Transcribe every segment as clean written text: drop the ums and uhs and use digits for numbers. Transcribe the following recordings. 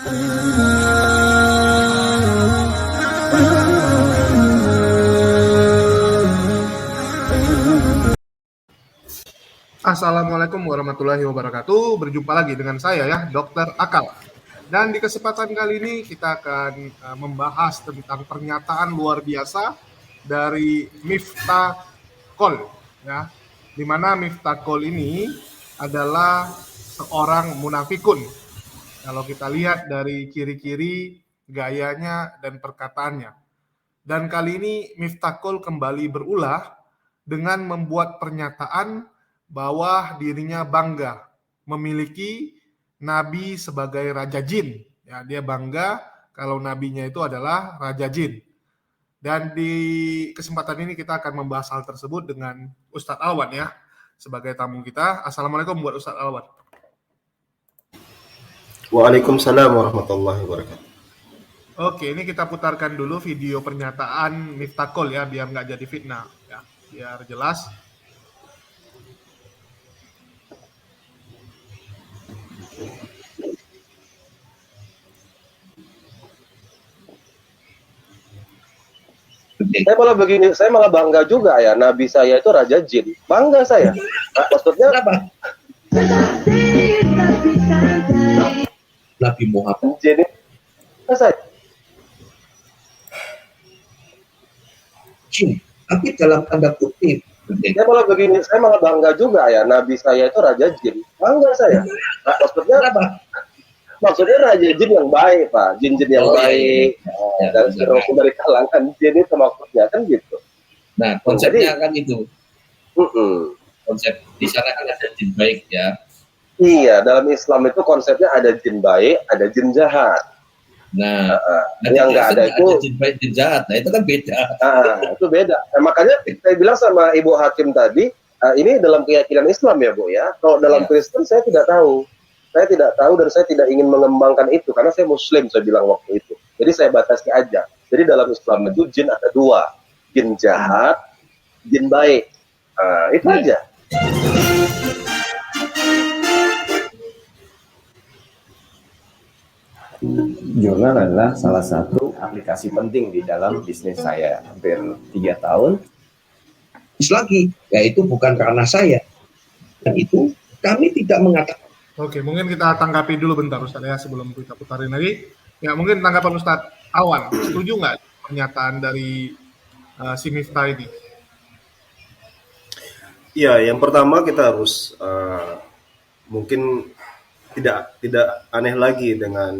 Assalamualaikum warahmatullahi wabarakatuh. Berjumpa lagi dengan saya ya, Dr. Akal. Dan di kesempatan kali ini kita akan membahas tentang pernyataan luar biasa dari Miftah Kol ya. Di mana Miftah Kol ini adalah seorang munafikun. Kalau kita lihat dari ciri-ciri gayanya dan perkataannya. Dan kali ini Miftah Kol kembali berulah dengan membuat pernyataan bahwa dirinya bangga memiliki nabi sebagai raja jin. Ya, dia bangga kalau nabinya itu adalah raja jin. Dan di kesempatan ini kita akan membahas hal tersebut dengan Ustadz Alwan ya, sebagai tamu kita. Assalamualaikum buat Ustadz Alwan. Waalaikumsalam warahmatullahi wabarakatuh. Oke, ini kita putarkan dulu video pernyataan Miftah Kol ya, biar nggak jadi fitnah ya, biar jelas. Saya malah bangga juga ya, nabi saya itu raja jin. Bangga saya. Nah, maksudnya Kenapa? Nabi Muhammad jin itu saya. jin, tapi dalam tanda kutip. Saya malah bangga juga ya, nabi saya itu raja jin. Bangga saya. Nah, maksudnya raja jin yang baik, Pak. Jin-jin yang baik. Ya, dan dari kalangan jin itu maksudnya kan gitu. Nah, konsepnya kan itu. Konsep di sana kan ada jin baik ya. Iya, dalam Islam itu konsepnya ada jin baik, ada jin jahat. Nah, yang nggak ada itu jin baik, jin jahat. Nah, itu kan beda. Itu beda. Nah, makanya saya bilang sama Ibu Hakim tadi, ini dalam keyakinan Islam ya, Bu ya. Kalau dalam Kristen saya tidak tahu. Saya tidak tahu dan saya tidak ingin mengembangkan itu karena saya Muslim, saya bilang waktu itu. Jadi saya batasi aja. Jadi dalam Islam itu jin ada dua, jin jahat, jin baik. Itu aja. Jurnal adalah salah satu aplikasi penting di dalam bisnis saya hampir 3 tahun. Lagi, yaitu bukan karena saya. Dan itu kami tidak mengatakan. Oke, mungkin kita tanggapi dulu bentar Ustaz ya sebelum kita putarin lagi. Ya, mungkin tanggapan Ustaz Awan, setuju nggak pernyataan dari si Miftah ini? Ya, yang pertama kita harus mungkin tidak aneh lagi dengan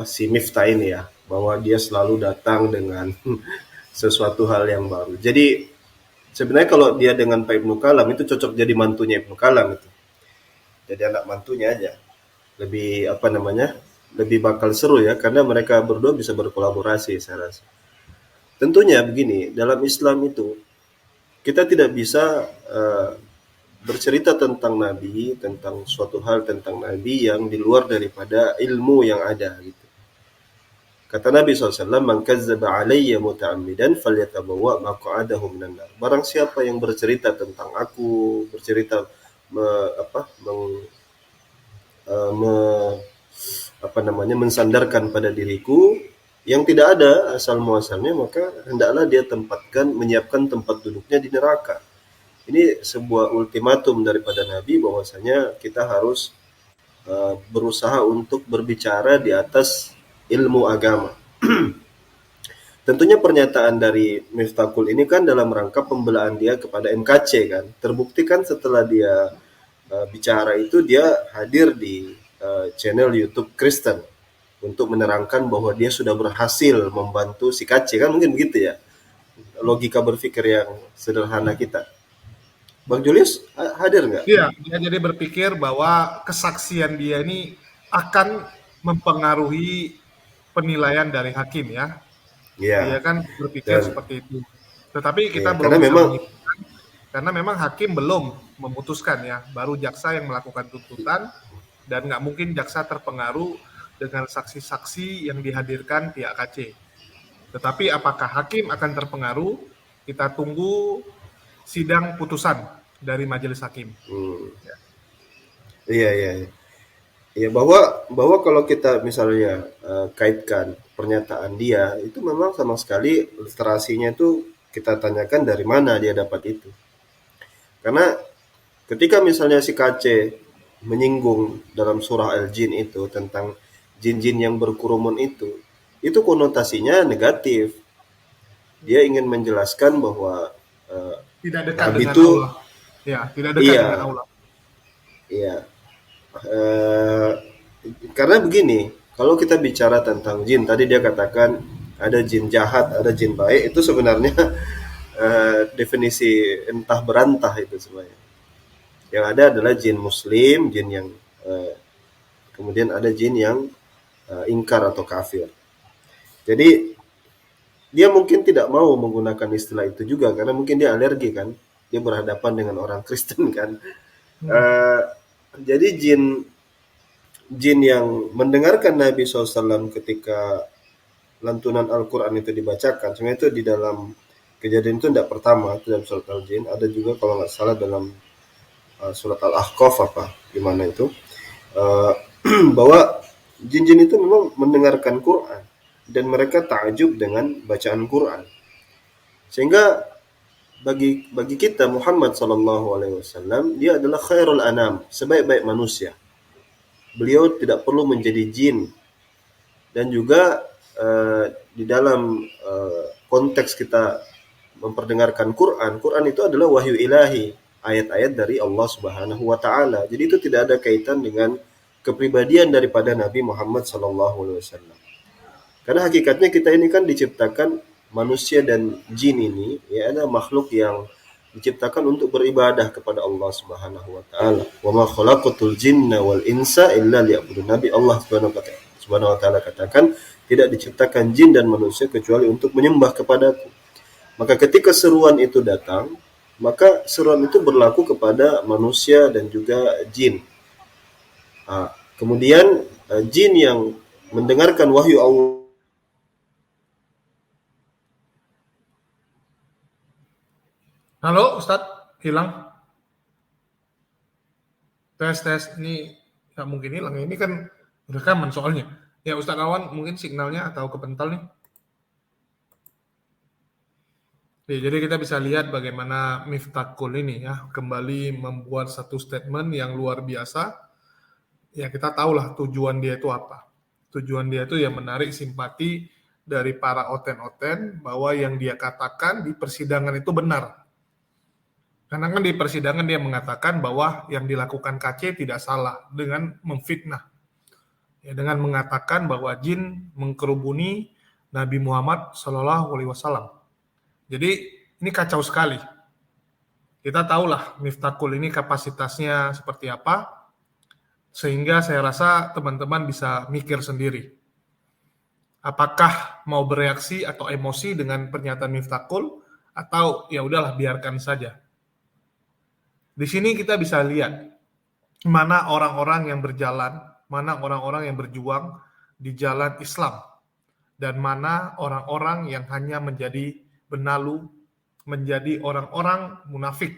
si Miftah ini ya, bahwa dia selalu datang dengan sesuatu hal yang baru. Jadi sebenarnya kalau dia dengan Pak Ibnu Kalam itu cocok jadi mantunya Ibnu Kalam itu. Jadi anak mantunya aja. Lebih lebih bakal seru ya, karena mereka berdua bisa berkolaborasi saya rasa. Tentunya begini, dalam Islam itu kita tidak bisa bercerita tentang Nabi, tentang suatu hal tentang Nabi yang di luar daripada ilmu yang ada gitu. Kata Nabi SAW, "Man kazzaba alayya muta'ammidan falyatabawwa maq'adahu minan nar." Barang siapa yang bercerita tentang aku, bercerita mensandarkan pada diriku yang tidak ada asal muasalnya, maka hendaklah dia menyiapkan tempat duduknya di neraka. Ini sebuah ultimatum daripada Nabi bahwasanya kita harus berusaha untuk berbicara di atas ilmu agama. Tentunya pernyataan dari Miftah Kol ini kan dalam rangka pembelaan dia kepada MKC kan. Terbukti kan setelah dia bicara itu dia hadir di channel YouTube Kristen untuk menerangkan bahwa dia sudah berhasil membantu si KC kan, mungkin begitu ya logika berpikir yang sederhana kita. Bang Julius hadir nggak? Iya, dia jadi berpikir bahwa kesaksian dia ini akan mempengaruhi penilaian dari hakim ya. Iya. Dia kan berpikir seperti itu. Tetapi kita belum karena bisa memang karena memang hakim belum memutuskan ya, baru jaksa yang melakukan tuntutan dan nggak mungkin jaksa terpengaruh dengan saksi-saksi yang dihadirkan pihak KC. Tetapi apakah hakim akan terpengaruh? Kita tunggu sidang putusan dari majelis hakim. Iya. Ya, bahwa kalau kita misalnya kaitkan pernyataan dia itu memang sama sekali literasinya itu kita tanyakan dari mana dia dapat itu. Karena ketika misalnya si KC menyinggung dalam surah Al-Jin itu tentang jin-jin yang berkerumun itu konotasinya negatif. Dia ingin menjelaskan bahwa Tidak dekat Nabi dengan itu Allah. Ya, tidak dekat iya, dengan Allah. iya. Eh, karena begini, kalau kita bicara tentang jin, tadi dia katakan ada jin jahat, ada jin baik, itu sebenarnya definisi entah berantah itu sebenarnya. Yang ada adalah jin muslim, jin yang kemudian ada jin yang ingkar atau kafir. Jadi dia mungkin tidak mau menggunakan istilah itu juga karena mungkin dia alergi kan, dia berhadapan dengan orang Kristen kan. Eh, jadi jin yang mendengarkan Nabi SAW ketika lantunan Al-Quran itu dibacakan, sebenarnya itu di dalam kejadian itu tidak pertama, itu dalam surat Al-Jin, ada juga kalau nggak salah dalam surat Al-Ahqaf apa gimana itu, bahwa jin-jin itu memang mendengarkan Quran dan mereka takjub dengan bacaan Quran, sehingga bagi kita Muhammad SAW dia adalah khairul anam, sebaik-baik manusia. Beliau tidak perlu menjadi jin. Dan juga di dalam konteks kita memperdengarkan Quran itu adalah wahyu ilahi, ayat-ayat dari Allah Subhanahu wa taala. Jadi itu tidak ada kaitan dengan kepribadian daripada Nabi Muhammad SAW. Karena hakikatnya kita ini kan diciptakan manusia dan jin ini ya ada makhluk yang diciptakan untuk beribadah kepada Allah Subhanahu wa taala. Wa ma khalaqatul jinna wal insa illa liya'budun. Nabi Allah Subhanahu wa taala katakan, tidak diciptakan jin dan manusia kecuali untuk menyembah kepadaku. Maka ketika seruan itu datang, maka seruan itu berlaku kepada manusia dan juga jin. Kemudian jin yang mendengarkan wahyu Allah. Halo, Ustadz, hilang. Tes, ini nggak mungkin hilang. Ini kan rekaman soalnya. Ya, Ustadz Awan, mungkin signalnya atau kepental nih. Ya, jadi kita bisa lihat bagaimana Miftakul ini ya kembali membuat satu statement yang luar biasa. Ya, kita tahulah tujuan dia itu apa. Tujuan dia itu ya menarik simpati dari para oten-oten bahwa yang dia katakan di persidangan itu benar. Karena kan di persidangan dia mengatakan bahwa yang dilakukan KC tidak salah dengan memfitnah. Ya, dengan mengatakan bahwa jin mengkerubuni Nabi Muhammad SAW. Jadi ini kacau sekali. Kita tahulah Miftakul ini kapasitasnya seperti apa, sehingga saya rasa teman-teman bisa mikir sendiri. Apakah mau bereaksi atau emosi dengan pernyataan Miftakul, atau ya udahlah biarkan saja. Di sini kita bisa lihat mana orang-orang yang berjalan, mana orang-orang yang berjuang di jalan Islam, dan mana orang-orang yang hanya menjadi benalu, menjadi orang-orang munafik,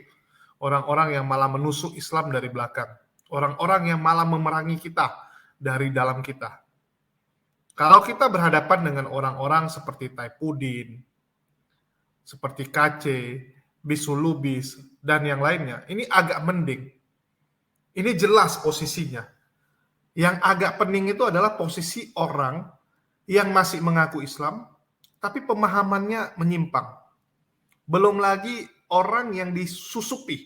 orang-orang yang malah menusuk Islam dari belakang, orang-orang yang malah memerangi kita dari dalam kita. Kalau kita berhadapan dengan orang-orang seperti Taipudin, seperti KC, Bisulubis, dan yang lainnya, ini agak mending. Ini jelas posisinya. Yang agak pening itu adalah posisi orang yang masih mengaku Islam, tapi pemahamannya menyimpang. Belum lagi orang yang disusupi,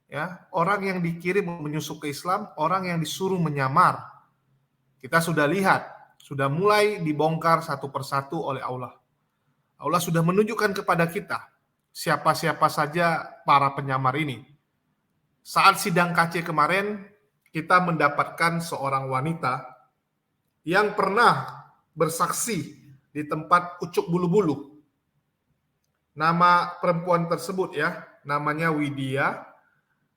ya, orang yang dikirim menyusup ke Islam, orang yang disuruh menyamar. Kita sudah lihat, sudah mulai dibongkar satu persatu oleh Allah. Allah sudah menunjukkan kepada kita siapa-siapa saja para penyamar ini. Saat sidang KC kemarin, kita mendapatkan seorang wanita yang pernah bersaksi di tempat Ucuk Bulu-Bulu. Nama perempuan tersebut ya, namanya Widya,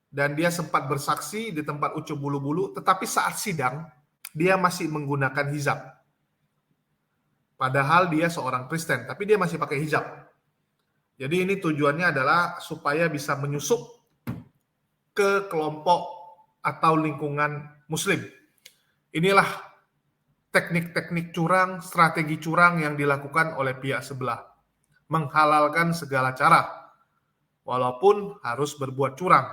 dan dia sempat bersaksi di tempat Ucuk Bulu-Bulu, tetapi saat sidang, dia masih menggunakan hijab. Padahal dia seorang Kristen, tapi dia masih pakai hijab. Jadi ini tujuannya adalah supaya bisa menyusup ke kelompok atau lingkungan Muslim. Inilah teknik-teknik curang, strategi curang yang dilakukan oleh pihak sebelah. Menghalalkan segala cara, walaupun harus berbuat curang.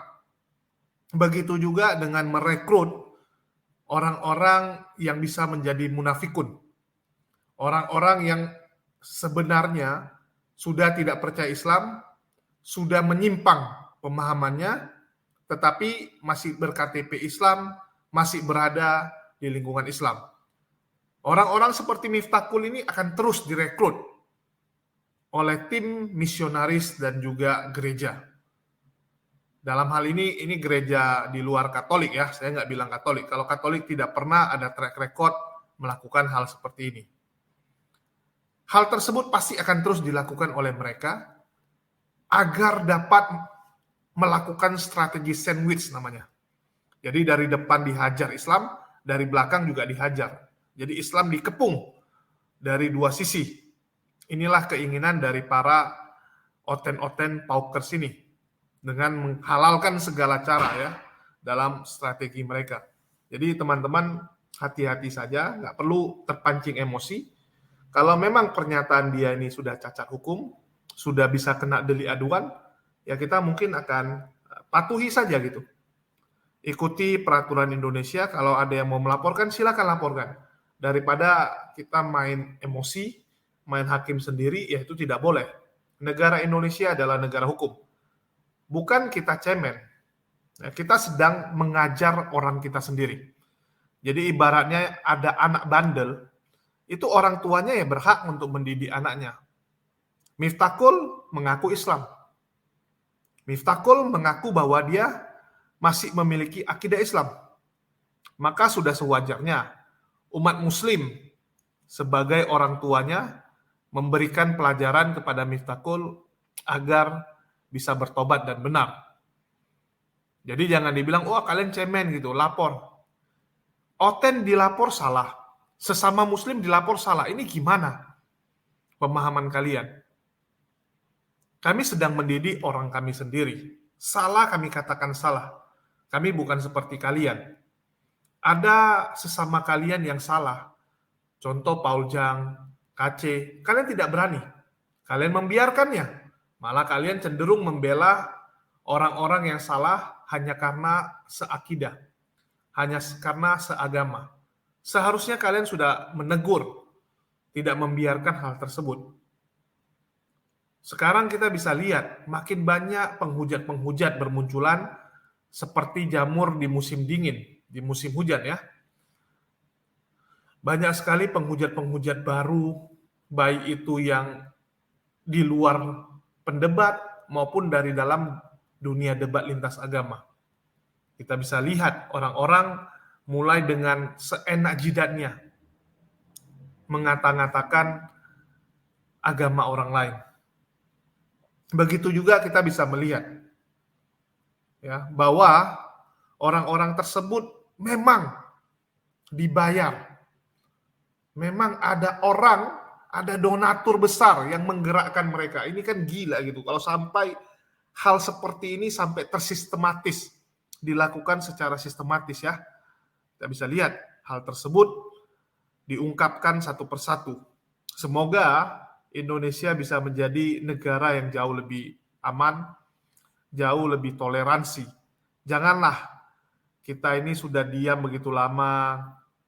Begitu juga dengan merekrut orang-orang yang bisa menjadi munafikun. Orang-orang yang sebenarnya sudah tidak percaya Islam, sudah menyimpang pemahamannya, tetapi masih berKTP Islam, masih berada di lingkungan Islam. Orang-orang seperti Miftahul ini akan terus direkrut oleh tim misionaris dan juga gereja. Dalam hal ini gereja di luar Katolik ya, saya nggak bilang Katolik. Kalau Katolik tidak pernah ada track record melakukan hal seperti ini. Hal tersebut pasti akan terus dilakukan oleh mereka agar dapat melakukan strategi sandwich namanya. Jadi dari depan dihajar Islam, dari belakang juga dihajar. Jadi Islam dikepung dari dua sisi. Inilah keinginan dari para oten-oten paukers ini dengan menghalalkan segala cara ya dalam strategi mereka. Jadi teman-teman hati-hati saja, nggak perlu terpancing emosi. Kalau memang pernyataan dia ini sudah cacat hukum, sudah bisa kena delik aduan, ya kita mungkin akan patuhi saja gitu. Ikuti peraturan Indonesia, kalau ada yang mau melaporkan silakan laporkan. Daripada kita main emosi, main hakim sendiri, ya itu tidak boleh. Negara Indonesia adalah negara hukum. Bukan kita cemen. Kita sedang mengajar orang kita sendiri. Jadi ibaratnya ada anak bandel, itu orang tuanya ya berhak untuk mendidik anaknya. Miftahul mengaku Islam. Miftahul mengaku bahwa dia masih memiliki akidah Islam. Maka sudah sewajarnya umat muslim sebagai orang tuanya memberikan pelajaran kepada Miftahul agar bisa bertobat dan benar. Jadi jangan dibilang, wah kalian cemen gitu, lapor. Oten dilapor salah, sesama muslim dilapor salah. Ini gimana pemahaman kalian? Kami sedang mendidik orang kami sendiri. Salah kami katakan salah. Kami bukan seperti kalian. Ada sesama kalian yang salah. Contoh Paul Jang, KC. Kalian tidak berani. Kalian membiarkannya. Malah kalian cenderung membela orang-orang yang salah hanya karena seakidah. Hanya karena seagama. Seharusnya kalian sudah menegur. Tidak membiarkan hal tersebut. Sekarang kita bisa lihat makin banyak penghujat-penghujat bermunculan seperti jamur di musim dingin, di musim hujan ya. Banyak sekali penghujat-penghujat baru, baik itu yang di luar pendebat maupun dari dalam dunia debat lintas agama. Kita bisa lihat orang-orang mulai dengan seenak jidatnya mengata-ngatakan agama orang lain. Begitu juga kita bisa melihat ya bahwa orang-orang tersebut memang dibayar. Memang ada orang, ada donatur besar yang menggerakkan mereka. Ini kan gila gitu. Kalau sampai hal seperti ini sampai tersistematis, dilakukan secara sistematis ya. Kita bisa lihat hal tersebut diungkapkan satu persatu. Semoga Indonesia bisa menjadi negara yang jauh lebih aman, jauh lebih toleransi. Janganlah kita ini sudah diam begitu lama,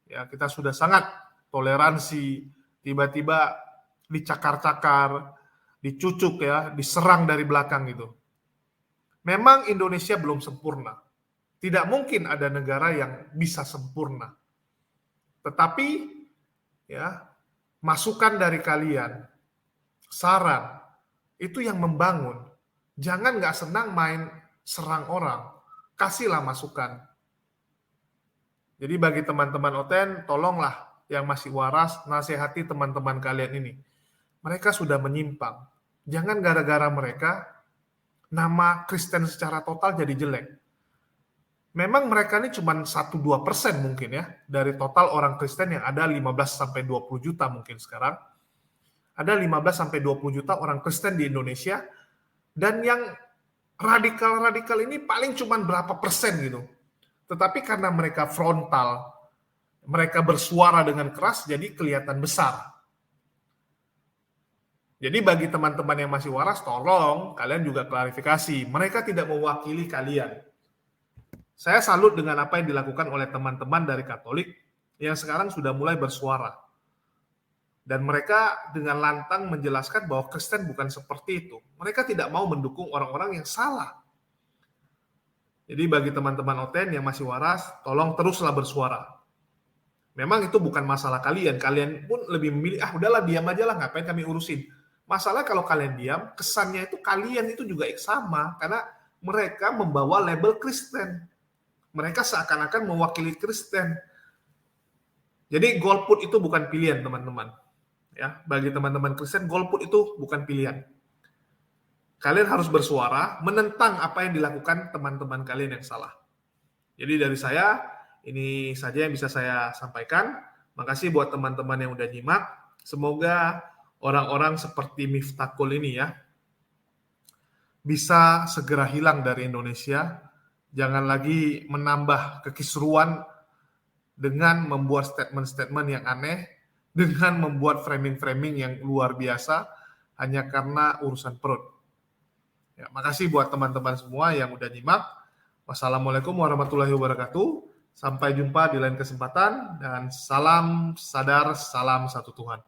ya kita sudah sangat toleransi, tiba-tiba dicakar-cakar, dicucuk ya, diserang dari belakang gitu. Memang Indonesia belum sempurna. Tidak mungkin ada negara yang bisa sempurna. Tetapi ya, masukan dari kalian, saran, itu yang membangun. Jangan nggak senang main serang orang. Kasihlah masukan. Jadi bagi teman-teman Oten, tolonglah yang masih waras, nasihati teman-teman kalian ini. Mereka sudah menyimpang. Jangan gara-gara mereka, nama Kristen secara total jadi jelek. Memang mereka ini cuma 1-2% mungkin ya, dari total orang Kristen yang ada 15-20 juta mungkin sekarang. Ada 15-20 juta orang Kristen di Indonesia, dan yang radikal-radikal ini paling cuma berapa persen gitu. Tetapi karena mereka frontal, mereka bersuara dengan keras jadi kelihatan besar. Jadi bagi teman-teman yang masih waras, tolong kalian juga klarifikasi. Mereka tidak mewakili kalian. Saya salut dengan apa yang dilakukan oleh teman-teman dari Katolik yang sekarang sudah mulai bersuara. Dan mereka dengan lantang menjelaskan bahwa Kristen bukan seperti itu. Mereka tidak mau mendukung orang-orang yang salah. Jadi bagi teman-teman OTEN yang masih waras, tolong teruslah bersuara. Memang itu bukan masalah kalian. Kalian pun lebih memilih, udahlah diam aja lah, ngapain kami urusin. Masalah kalau kalian diam, kesannya itu kalian itu juga sama. Karena mereka membawa label Kristen. Mereka seakan-akan mewakili Kristen. Jadi golput itu bukan pilihan, teman-teman. Ya, bagi teman-teman Kristen, golput itu bukan pilihan. Kalian harus bersuara menentang apa yang dilakukan teman-teman kalian yang salah. Jadi dari saya, ini saja yang bisa saya sampaikan. Makasih buat teman-teman yang udah nyimak. Semoga orang-orang seperti Miftahul ini ya, bisa segera hilang dari Indonesia. Jangan lagi menambah kekisruan dengan membuat statement-statement yang aneh, dengan membuat framing-framing yang luar biasa, hanya karena urusan perut. Ya, makasih buat teman-teman semua yang udah nyimak. Wassalamualaikum warahmatullahi wabarakatuh. Sampai jumpa di lain kesempatan, dan salam sadar, salam satu Tuhan.